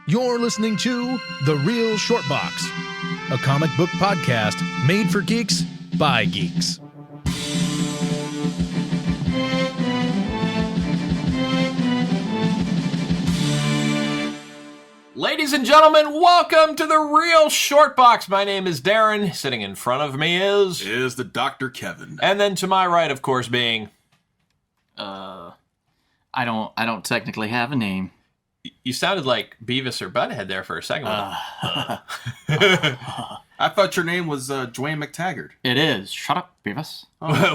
You're listening to The Real Short Box, a comic book podcast made for geeks by geeks. Ladies and gentlemen, welcome to The Real Short Box. My name is Darren. Sitting in front of me is the Dr. Kevin. And then to my right, of course, being... I don't technically have a name. You sounded like Beavis or Butthead there for a second. I thought your name was Dwayne McTaggart. It is. Shut up, Beavis.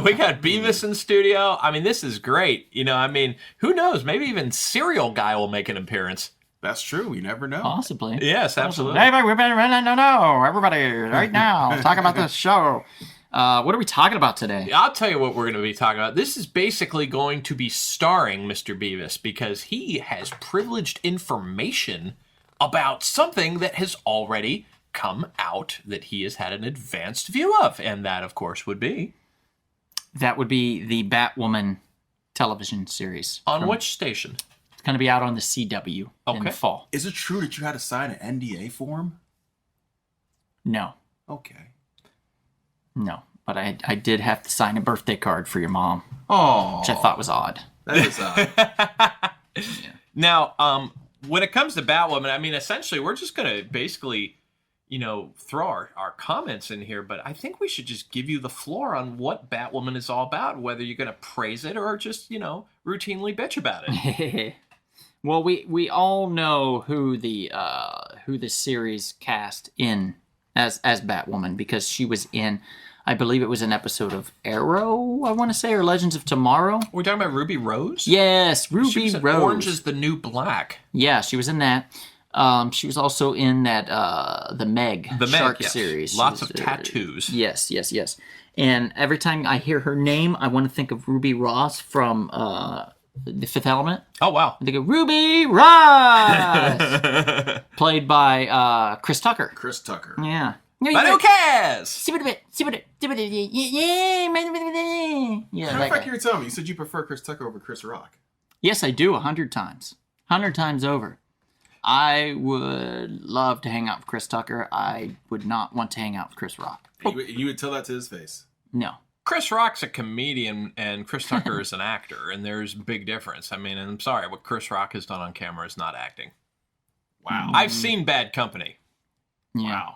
We got Beavis in studio. I mean, this is great. Who knows? Maybe even Cereal Guy will make an appearance. That's true. You never know. Possibly. Yes, absolutely. Hey, we've been running to know. Everybody, right now, talk about this show. What are we talking about today? I'll tell you what we're going to be talking about. This is basically going to be starring Mr. Beavis because he has privileged information about something that has already come out that he has had an advanced view of. And that, of course, would be... That would be the Batwoman television series. On which station? It's going to be out on the CW in the fall. Is it true that you had to sign an NDA form? No. Okay. No, but I did have to sign a birthday card for your mom. Oh. Which I thought was odd. That is odd. Yeah. Now, when it comes to Batwoman, I mean, essentially, we're just going to basically, throw our comments in here, but I think we should just give you the floor on what Batwoman is all about, whether you're going to praise it or just, routinely bitch about it. Well, we all know who the series cast in as Batwoman because she was in, I believe it was an episode of Arrow, I want to say, or Legends of Tomorrow. We're talking about Ruby Rose? Yes, Ruby she was in Rose. Orange is the New Black. Yeah, she was in that. She was also in that the Meg Shark yes. series. Lots of tattoos. Yes. And every time I hear her name, I want to think of Ruby Ross from The Fifth Element. Oh, wow. I think of Ruby Ross! Played by Chris Tucker. Chris Tucker. Yeah. But who cares? Yeah, Matter of fact, you were telling me, you said you prefer Chris Tucker over Chris Rock. Yes, I do, 100 times. 100 times over. I would love to hang out with Chris Tucker. I would not want to hang out with Chris Rock. You would tell that to his face. No. Chris Rock's a comedian and Chris Tucker is an actor, and there's a big difference. I mean, and I'm sorry, what Chris Rock has done on camera is not acting. Wow. I've seen Bad Company. Yeah. Wow.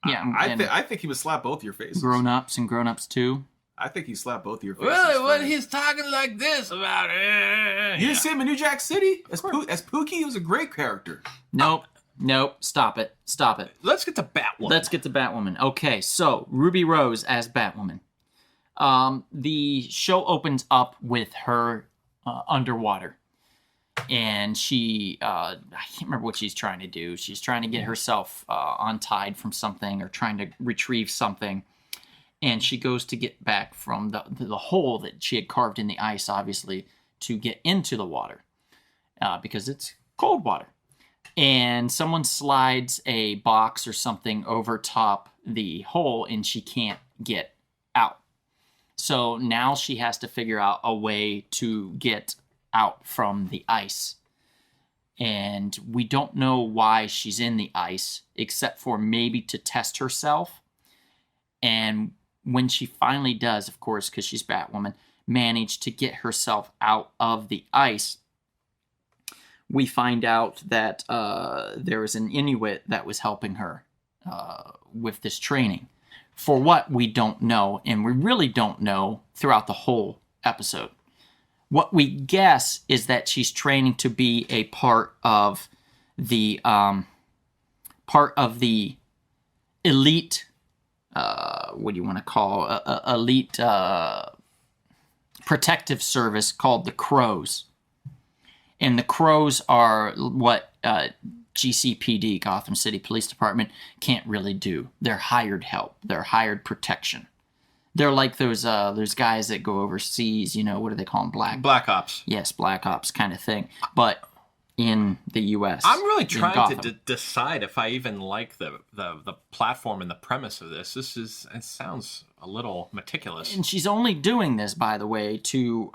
Yeah, I think he would slap both your faces. Grown Ups and Grown Ups 2. I think he slapped both of your faces. Well, when he's talking like this about it. You didn't see him in New Jack City? As Pookie, he was a great character. Nope. Stop it. Let's get to Batwoman. Okay, so Ruby Rose as Batwoman. The show opens up with her underwater. And she, I can't remember what she's trying to do. She's trying to get herself untied from something or trying to retrieve something. And she goes to get back from the hole that she had carved in the ice, obviously, to get into the water because it's cold water. And someone slides a box or something over top the hole and she can't get out. So now she has to figure out a way to get out from the ice. And we don't know why she's in the ice, except for maybe to test herself. And when she finally does, of course, because she's Batwoman, manage to get herself out of the ice, we find out that there was an Inuit that was helping her with this training. For what, we don't know, and we really don't know throughout the whole episode. What we guess is that she's training to be a part of the elite. What do you want to call elite protective service called the Crows, and the Crows are what GCPD, Gotham City Police Department, can't really do. They're hired help. They're hired protection. They're like those guys that go overseas, what do they call them? Black Ops. Yes, Black Ops kind of thing. But in the U.S. I'm really trying to decide if I even like the platform and the premise of this. It sounds a little meticulous. And she's only doing this, by the way, to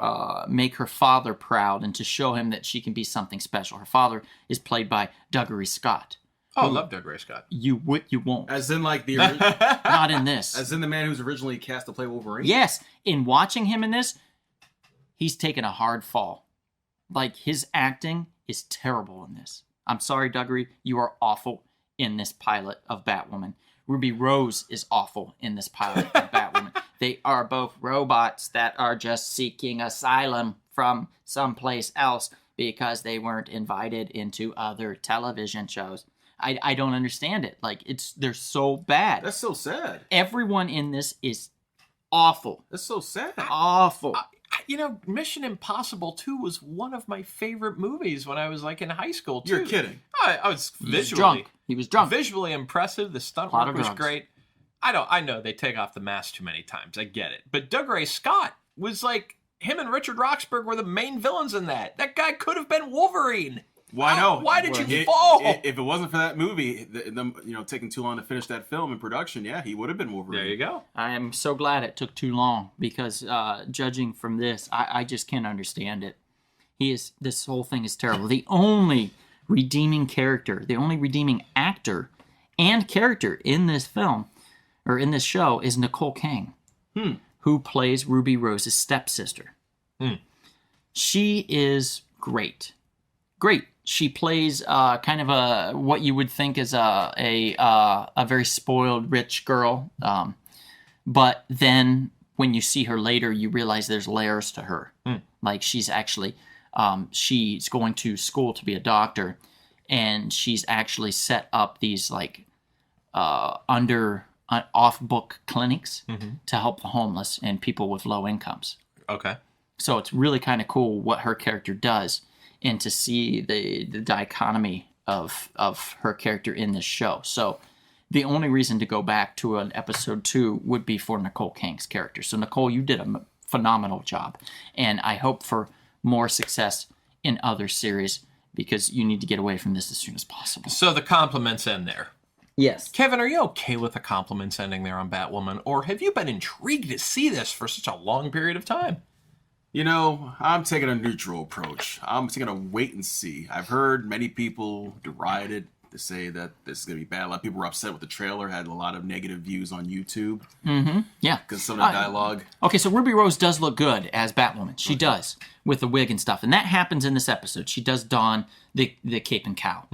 make her father proud and to show him that she can be something special. Her father is played by Dougray Scott. Oh, I love Dougray Scott. You won't. As in, like, the Not in this. as in the man who's originally cast to play Wolverine? Yes, in watching him in this, he's taken a hard fall. Like, his acting is terrible in this. I'm sorry, Dougray, you are awful in this pilot of Batwoman. Ruby Rose is awful in this pilot of Batwoman. They are both robots that are just seeking asylum from someplace else because they weren't invited into other television shows. I don't understand it. Like, they're so bad. That's so sad. Everyone in this is awful. That's so sad. Awful. Mission Impossible 2 was one of my favorite movies when I was like in high school too. You're kidding. I was He was drunk. visually impressive. The stunt Lot work of was drugs. great. I know they take off the mask too many times. I get it. But Dougray Scott was like, him and Richard Roxburgh were the main villains in that. That guy could have been Wolverine. Why no? Why did you fall? If it wasn't for that movie, them taking too long to finish that film in production, yeah, he would have been Wolverine. There you go. I am so glad it took too long because judging from this, I just can't understand it. This whole thing is terrible. The only redeeming character, the only redeeming actor and character in this film or in this show is Nicole Kang, who plays Ruby Rose's stepsister. She is great. Great. She plays kind of what you would think is a very spoiled rich girl, but then when you see her later, you realize there's layers to her. Like she's actually she's going to school to be a doctor, and she's actually set up these like off book clinics to help the homeless and people with low incomes. Okay. So it's really kind of cool what her character does, and to see the dichotomy of her character in this show. So the only reason to go back to an episode 2 would be for Nicole Kang's character. So Nicole, you did a phenomenal job, and I hope for more success in other series because you need to get away from this as soon as possible. So the compliments end there. Yes. Kevin, are you okay with the compliments ending there on Batwoman, or have you been intrigued to see this for such a long period of time? I'm taking a neutral approach. I'm taking a wait and see. I've heard many people deride it, to say that this is going to be bad. A lot of people were upset with the trailer, had a lot of negative views on YouTube. Yeah. Because some of the dialogue. Okay, so Ruby Rose does look good as Batwoman. She does, with the wig and stuff. And that happens in this episode. She does don the cape and cowl.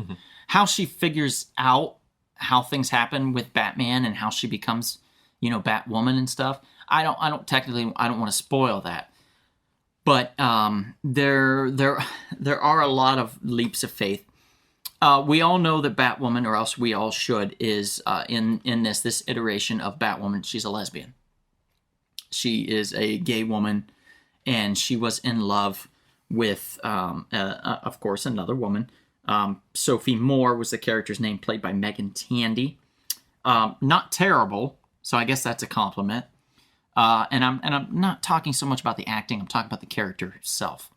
How she figures out how things happen with Batman and how she becomes, Batwoman and stuff, I don't want to spoil that. But there are a lot of leaps of faith. We all know that Batwoman, or else we all should, is in this iteration of Batwoman, she's a lesbian. She is a gay woman, and she was in love with, of course, another woman. Sophie Moore was the character's name, played by Megan Tandy. Not terrible, so I guess that's a compliment. And I'm not talking so much about the acting. I'm talking about the character itself.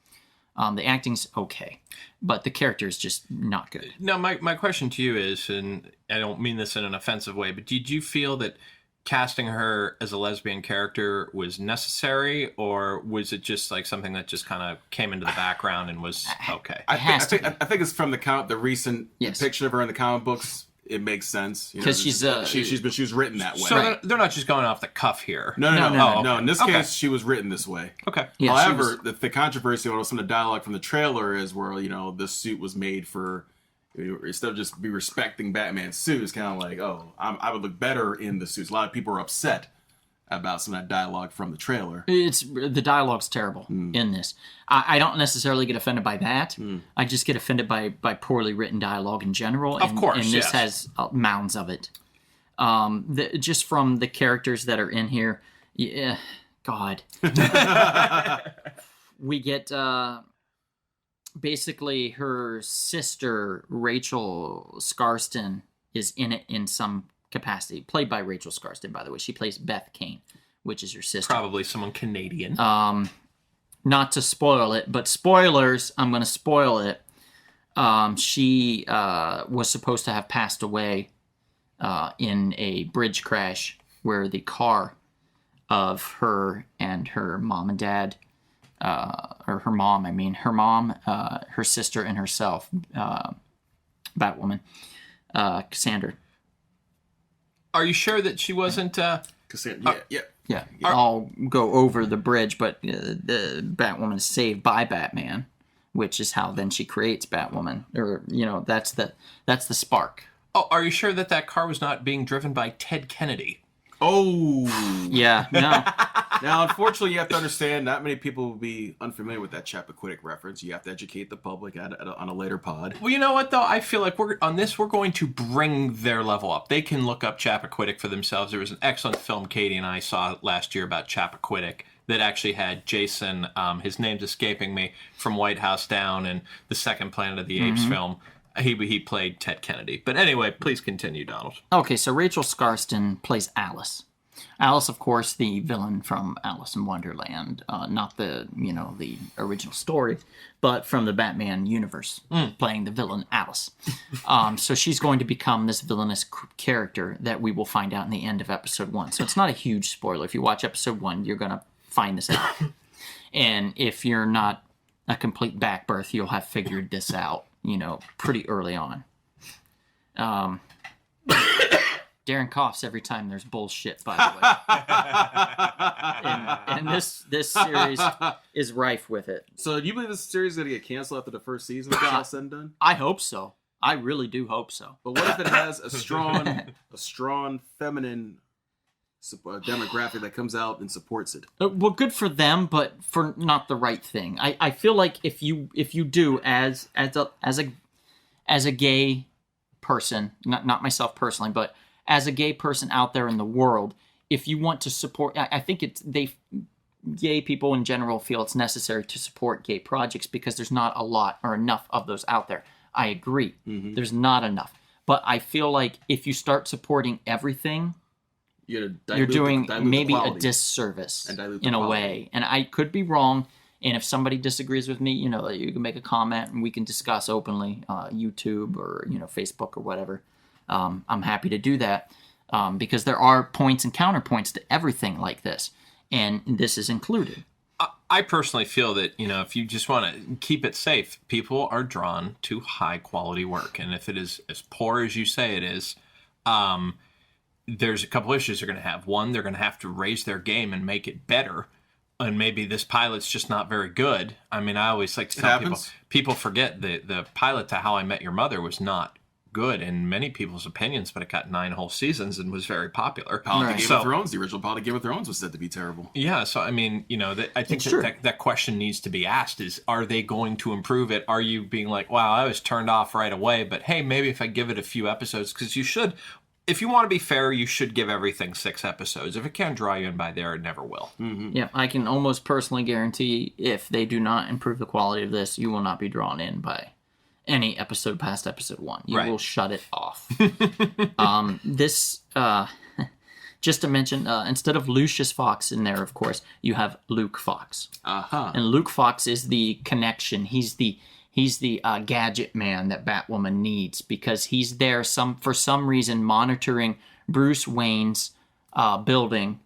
The acting's okay, but the character is just not good. Now, my question to you is, and I don't mean this in an offensive way, but did you feel that casting her as a lesbian character was necessary, or was it just like something that just kind of came into the background and was okay? I think it's from the recent depiction of her in the comic books. It makes sense because she was written that way. So they're not just going off the cuff here. No. Okay. In this case, she was written this way. Okay. Yeah, however, the controversy on some of the dialogue from the trailer is where this suit was made for. Instead of just be respecting Batman's suit, it's kind of like, I would look better in the suits. A lot of people are upset about some of that dialogue from the trailer. The dialogue's terrible in this. I don't necessarily get offended by that. I just get offended by poorly written dialogue in general. Of course, and this has mounds of it. Just from the characters that are in here, God. We get basically her sister, Rachel Scarston, is in it in some capacity, played by Rachel Scarston, by the way. She plays Beth Kane, which is her sister. Probably someone Canadian. Not to spoil it, but spoilers, I'm going to spoil it. She was supposed to have passed away in a bridge crash where the car of her and her mom and dad, or her mom, her sister, and herself, Batwoman, Cassandra. Are you sure that she wasn't? Yeah, all go over the bridge, but the Batwoman is saved by Batman, which is how then she creates Batwoman. Or that's the spark. Oh, are you sure that car was not being driven by Ted Kennedy? Oh. Yeah, no. Now, unfortunately, you have to understand, not many people will be unfamiliar with that Chappaquiddick reference. You have to educate the public on a later pod. Well, you know what, though? I feel like we're going to bring their level up. They can look up Chappaquiddick for themselves. There was an excellent film Katie and I saw last year about Chappaquiddick that actually had Jason, his name's escaping me, from White House Down and the second Planet of the Apes film. He played Ted Kennedy. But anyway, please continue, Donald. Okay, so Rachel Skarsten plays Alice. Alice, of course, the villain from Alice in Wonderland, not the original story, but from the Batman universe, playing the villain Alice. So she's going to become this villainous character that we will find out in the end of episode 1. So it's not a huge spoiler. If you watch episode 1, you're going to find this out. And if you're not a complete backbirth, you'll have figured this out, pretty early on. Darren coughs every time there's bullshit, by the way. and this series is rife with it. So do you believe this series is going to get canceled after the first season when it's all said and done? I hope so. I really do hope so. But what if it has a strong feminine demographic that comes out and supports it? Well, good for them, but for not the right thing. I feel like if you do as a gay person, not myself personally, but as a gay person out there in the world, if you want to support, I think gay people in general feel it's necessary to support gay projects because there's not a lot or enough of those out there. I agree. Mm-hmm. There's not enough. But I feel like if you start supporting everything, you're doing maybe a disservice in a way. And I could be wrong. And if somebody disagrees with me, you can make a comment and we can discuss openly, YouTube or, Facebook or whatever. I'm happy to do that because there are points and counterpoints to everything like this. And this is included. I personally feel that, if you just want to keep it safe, people are drawn to high quality work. And if it is as poor as you say it is, there's a couple issues they're going to have. One, they're going to have to raise their game and make it better. And maybe this pilot's just not very good. I mean, I always like to tell people forget the pilot to How I Met Your Mother was not good in many people's opinions, but it got 9 whole seasons and was very popular. Game of Thrones, the original pilot of Game of Thrones was said to be terrible. Yeah, so I mean, I think that question needs to be asked is, are they going to improve it? Are you being like, wow, I was turned off right away, but hey, maybe if I give it a few episodes, because you should, if you want to be fair, you should give everything 6 episodes. If it can't draw you in by there, it never will. Mm-hmm. Yeah, I can almost personally guarantee if they do not improve the quality of this, you will not be drawn in by any episode past episode 1. You will shut it off. Just to mention, instead of Lucius Fox in there, of course, you have Luke Fox. And Luke Fox is the connection. He's the gadget man that Batwoman needs because he's there for some reason monitoring Bruce Wayne's building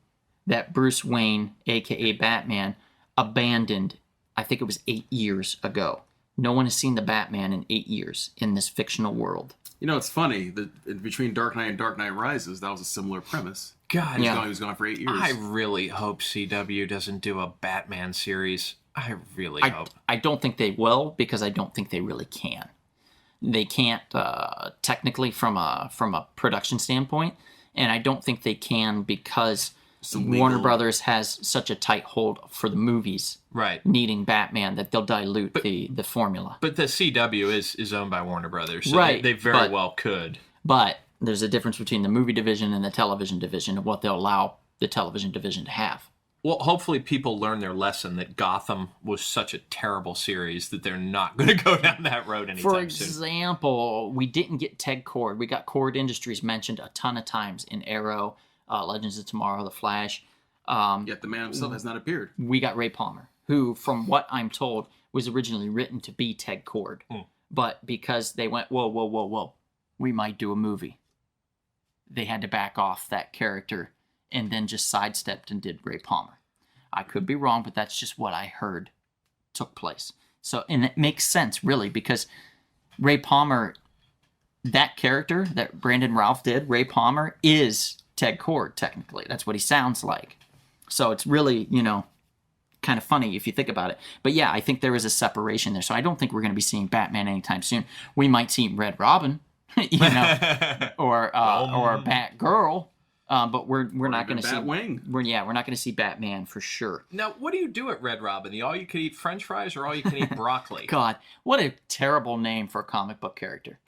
that Bruce Wayne, a.k.a. Batman, abandoned, I think it was 8 years ago. No one has seen the Batman in 8 years in this fictional world. It's funny that between Dark Knight and Dark Knight Rises, that was a similar premise. God, he was gone for 8 years. I really hope CW doesn't do a Batman series. I really hope. I don't think they will because I don't think they really can. They can't technically from a production standpoint, and I don't think they can because Warner Brothers has such a tight hold for the movies, right? Needing Batman that they'll dilute the formula. But the CW is owned by Warner Brothers, so right? They very well could. But there's a difference between the movie division and the television division of what they'll allow the television division to have. Well, hopefully people learn their lesson that Gotham was such a terrible series that they're not going to go down that road anytime soon. For example, we didn't get Ted Kord. We got Kord Industries mentioned a ton of times in Arrow, Legends of Tomorrow, The Flash. Yet the man himself has not appeared. We got Ray Palmer, who, from what I'm told, was originally written to be Ted Kord. But because they went, whoa, we might do a movie, they had to back off that character and then just sidestepped and did Ray Palmer. I could be wrong, but that's just what I heard took place. So, and it makes sense, really, because Ray Palmer, that character that Brandon Routh did, Ray Palmer, is Ted Kord, technically. That's what he sounds like. So it's really, kind of funny if you think about it. But yeah, I think there is a separation there. So I don't think we're going to be seeing Batman anytime soon. We might see Red Robin, or Batgirl. But we're not going to see Batwing. We're not going to see Batman for sure. Now, what do you do at Red Robin? The all-you-can-eat French fries or all-you-can-eat broccoli? God, what a terrible name for a comic book character.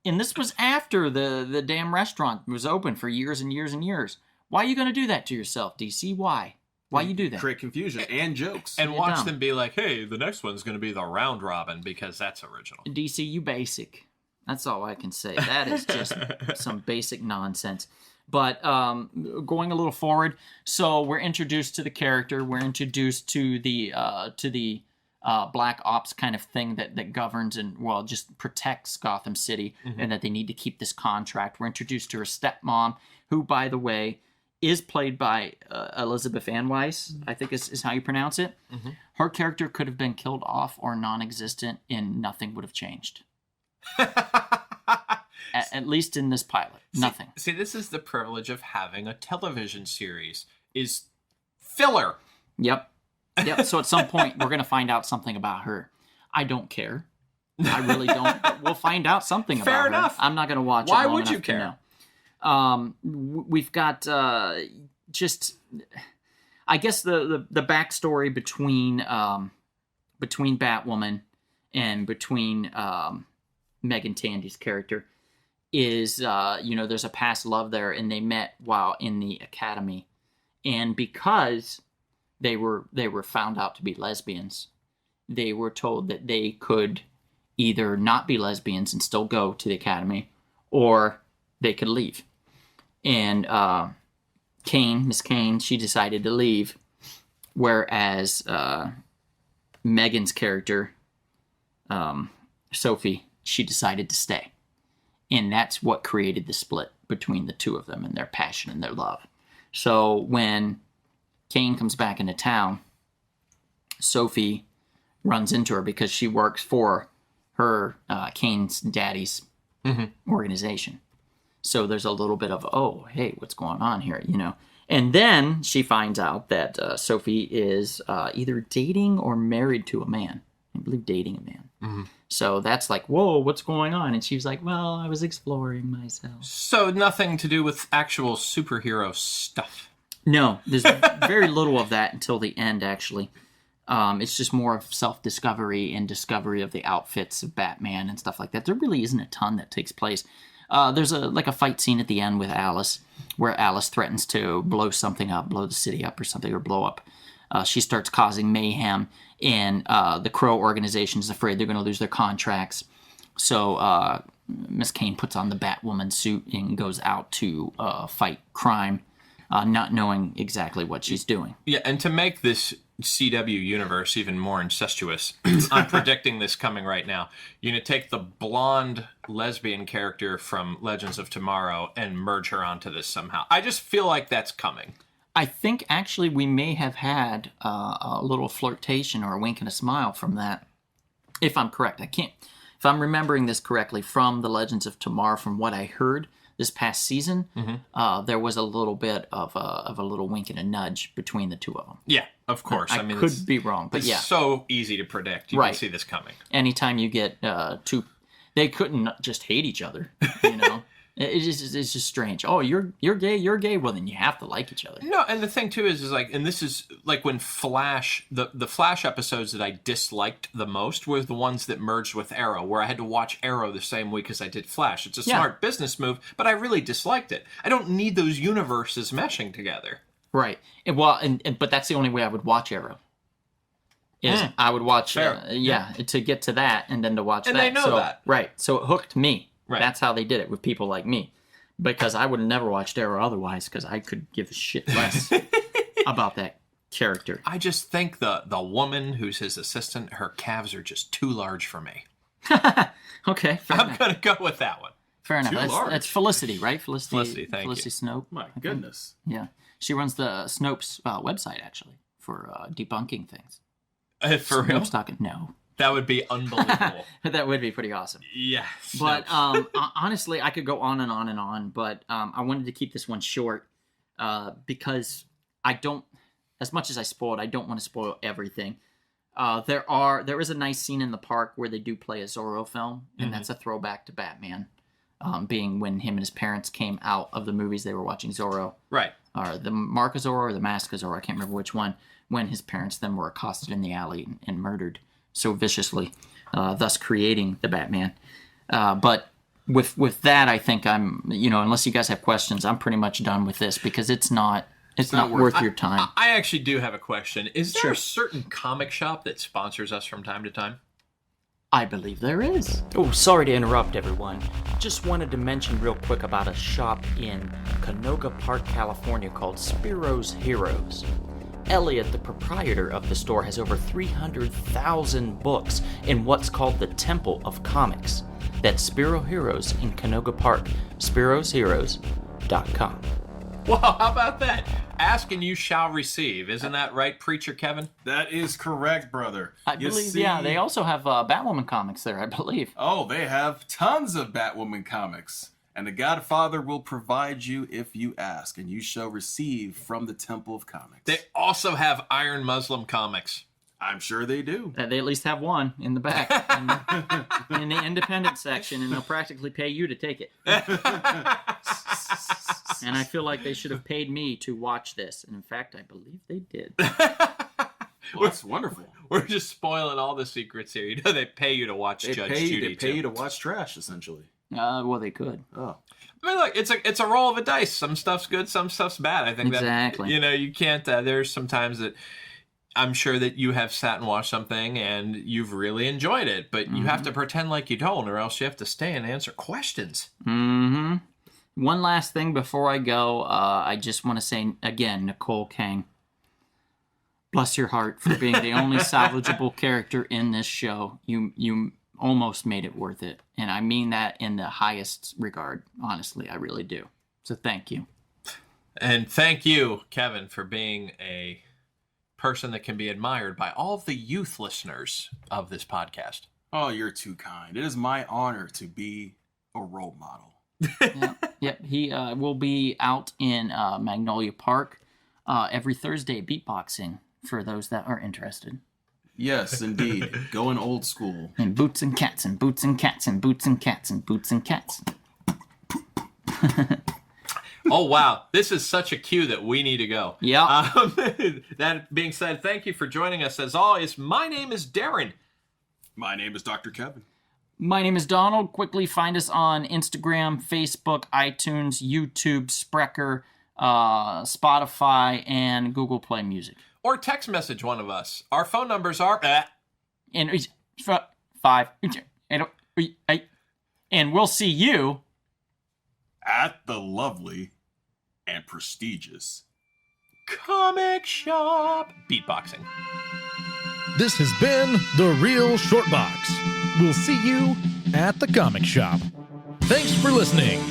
And this was after the damn restaurant was open for years and years and years. Why are you going to do that to yourself, DC? Why? Why you do that? Create confusion and jokes. And You're watch dumb. them be like, hey, the next one's going to be the Round Robin because that's original. DC, you basic. That's all I can say. That is just some basic nonsense. But going a little forward, so we're introduced to the character. We're introduced to the Black Ops kind of thing that governs and, well, just protects Gotham City, and that they need to keep this contract. We're introduced to her stepmom, who, by the way, is played by Elizabeth Ann Weiss, I think is how you pronounce it. Her character could have been killed off or non-existent, and nothing would have changed. At least in this pilot, nothing. See, this is the privilege of having a television series, is filler. Yep. So at some point, we're going to find out something about her. I don't care. I really don't. But we'll find out something about her. Fair enough. I'm not going to watch it. Why long would you enough to care? know. We've got just, I guess the backstory between Batwoman and between Megan Tandy's character is, there's a past love there, and they met while in the academy, and because they were found out to be lesbians, they were told that they could either not be lesbians and still go to the academy, or they could leave. And Miss Kane, she decided to leave, whereas Megan's character, Sophie, she decided to stay. And that's what created the split between the two of them and their passion and their love. So when Kane comes back into town, Sophie runs into her because she works for her Kane's daddy's organization. So there's a little bit of, oh, hey, what's going on here, And then she finds out that Sophie is either dating or married to a man. I believe dating a man. So that's like, whoa, what's going on? And she was like, well, I was exploring myself. So nothing to do with actual superhero stuff. No, there's very little of that until the end, actually. It's just more of self-discovery and discovery of the outfits of Batman and stuff like that. There really isn't a ton that takes place. There's a fight scene at the end with Alice, where Alice threatens to blow something up, blow the city up or something, or blow up. She starts causing mayhem, and the Crow organization is afraid they're going to lose their contracts. So Miss Kane puts on the Batwoman suit and goes out to fight crime, not knowing exactly what she's doing. Yeah, and to make this CW universe even more incestuous, I'm predicting this coming right now. You're going to take the blonde lesbian character from Legends of Tomorrow and merge her onto this somehow. I just feel like that's coming. I think actually we may have had a little flirtation or a wink and a smile from that, if I'm correct. If I'm remembering this correctly from the Legends of Tomorrow, from what I heard this past season, there was a little bit of a little wink and a nudge between the two of them. Yeah, of course. I mean, could be wrong, but it's yeah. so easy to predict. You can see this coming. Anytime you get two, they couldn't just hate each other, It's just strange. Oh, you're gay. Well, then you have to like each other. No, and the thing too is like, and this is like when Flash, the Flash episodes that I disliked the most were the ones that merged with Arrow, where I had to watch Arrow the same week as I did Flash. It's a smart business move, but I really disliked it. I don't need those universes meshing together. Right. But that's the only way I would watch Arrow. I would watch, to get to that and then to watch and that. And they know that. Right. So it hooked me. Right. That's how they did it with people like me. Because I would have never watched Arrow otherwise, because I could give a shit less about that character. I just think the woman who's his assistant, her calves are just too large for me. Okay. I'm going to go with that one. Fair enough. Too large. That's Felicity, right? Felicity, thank you. Felicity Snope. My I think. goodness. Yeah. She runs the Snopes website, actually, for debunking things. For real? Snopes talking. No. That would be unbelievable. That would be pretty awesome. Yes. But honestly, I could go on and on and on, but I wanted to keep this one short because I don't, as much as I spoiled, I don't want to spoil everything. There is a nice scene in the park where they do play a Zorro film, and that's a throwback to Batman, being when him and his parents came out of the movies they were watching Zorro. Right. Or the Mark of Zorro or the Mask of Zorro, I can't remember which one, when his parents then were accosted in the alley and murdered so viciously, thus creating the Batman. But with that, I think I'm, unless you guys have questions, I'm pretty much done with this because it's not worth your time. I actually do have a question. Is there Sure. a certain comic shop that sponsors us from time to time? I believe there is. Oh, sorry to interrupt, everyone. Just wanted to mention real quick about a shop in Canoga Park, California called Spiro's Heroes. Elliot, the proprietor of the store, has over 300,000 books in what's called the Temple of Comics. That's Spiro Heroes in Canoga Park, spirosheroes.com. Whoa, how about that? Ask and you shall receive. Isn't that right, Preacher Kevin? That is correct, brother. I believe, yeah, they also have Batwoman comics there, I believe. Oh, they have tons of Batwoman comics. And the Godfather will provide you if you ask, and you shall receive from the Temple of Comics. They also have Iron Muslim comics. I'm sure they do. They at least have one in the back, in the independent section, and they'll practically pay you to take it. And I feel like they should have paid me to watch this. And in fact, I believe they did. Well, that's wonderful. We're just spoiling all the secrets here. They pay you to watch Judge Judy. They pay you to watch trash, essentially. Well, they could. Oh. I mean, look, it's a roll of a dice. Some stuff's good, some stuff's bad. I think Exactly. that, you can't, there's sometimes that I'm sure that you have sat and watched something and you've really enjoyed it, but you have to pretend like you don't, or else you have to stay and answer questions. Mm-hmm. One last thing before I go, I just want to say again, Nicole Kang, bless your heart for being the only salvageable character in this show. You almost made it worth it, and I mean that in the highest regard. Honestly, I really do. So thank you. And thank you, Kevin, for being a person that can be admired by all of the youth listeners of this podcast. Oh, you're too kind. It is my honor to be a role model. Yep. He will be out in Magnolia Park every Thursday beatboxing for those that are interested. Yes, indeed. Going old school. And boots and cats and boots and cats and boots and cats and boots and cats. Oh, wow. This is such a cue that we need to go. Yeah. That being said, thank you for joining us as always. My name is Darren. My name is Dr. Kevin. My name is Donald. Quickly find us on Instagram, Facebook, iTunes, YouTube, Sprecher, Spotify, and Google Play Music. Or text message one of us. Our phone numbers are... And 5, 8, and we'll see you At the lovely and prestigious Comic Shop. Beatboxing. This has been The Real Short Box. We'll see you at the comic shop. Thanks for listening.